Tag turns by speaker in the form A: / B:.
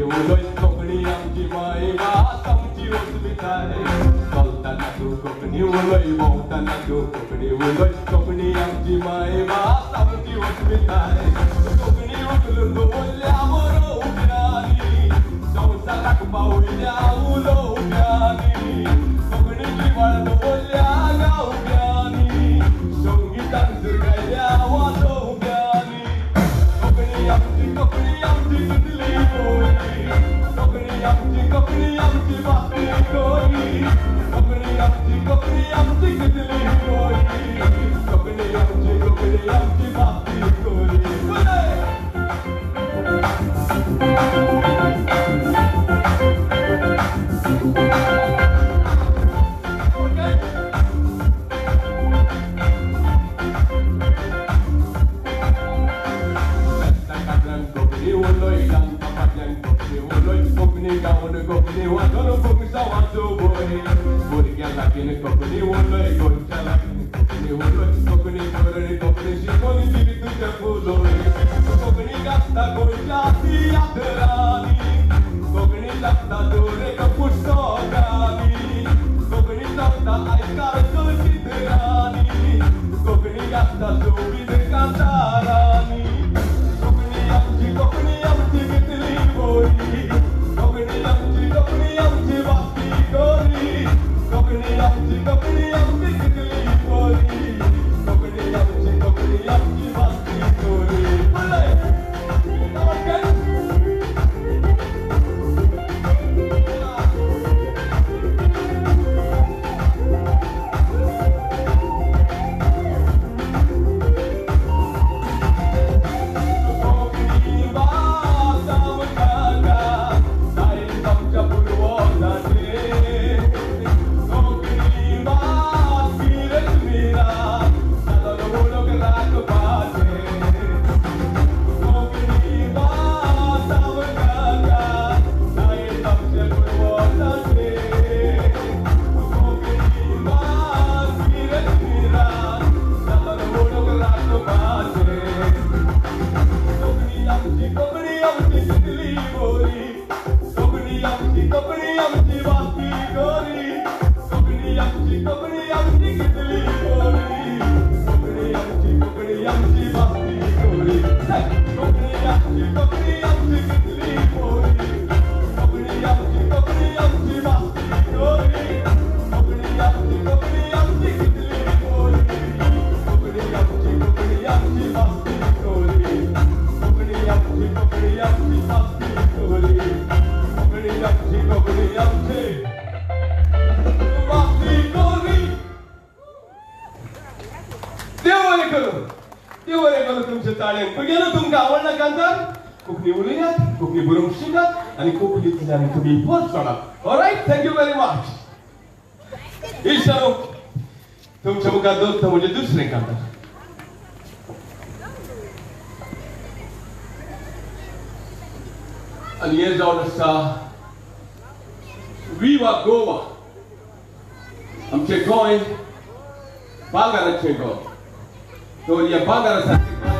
A: उलोय कोकणी आमची माय भास आमची अस्मित आहे बोलताना तू कोकणी उलोय बोलताना तू कोकणी उलोय कोकणी आमची माय भास आमची अस्मित आहे कोकणी उठलून बोलल्यावर उभ्यानी संसाराक पावल्या उलो उभ्यानी कोकणीची वाळ बोलल्या गावभ्यानी संगीतान जुगायल्या वाजो उभ्यानी कोकणी आमची कितली गोरी कोकणी आमची बाकी गोरी कोकणी आमची कितली गोरी कोकणी आमची बाकी गोरी कोकणी वाजून कोकणीचा वाजो बोय बोरग्या लागीन कोकणी उलोय गोंच्या लागीन कोकणी उलोय कोकणी बरणी कोकणी शिकवली दिली तुझ्या फुलोय कोकणी गाता गोंच्या ती आदरानी कोकणी लागता दोरे पुस्तकानी कोकणी लागता ऐकायचो चित्रानी कोकणी गाता सोबीत कांतारानी कोकणी आमची कितली गोरी कोकणी आमची बाकी गोरी कोकणी आमची कितली गोरी कोकणी आमची बाकी गोरी तुमका आवडला कांतर कोकणी उलयात कोकणी बरोवंक शिकात आनी कोंकणींतल्यान तुमी पोट सोडात alright thank you very much इश्टानो तुमच्या मुखार दवरता म्हणजे दुसरें कांतर आनी हें जावन आसता विवा गोवा आमचें गोंय बांगाराचें गोंय तो ह्या बांगारासाठी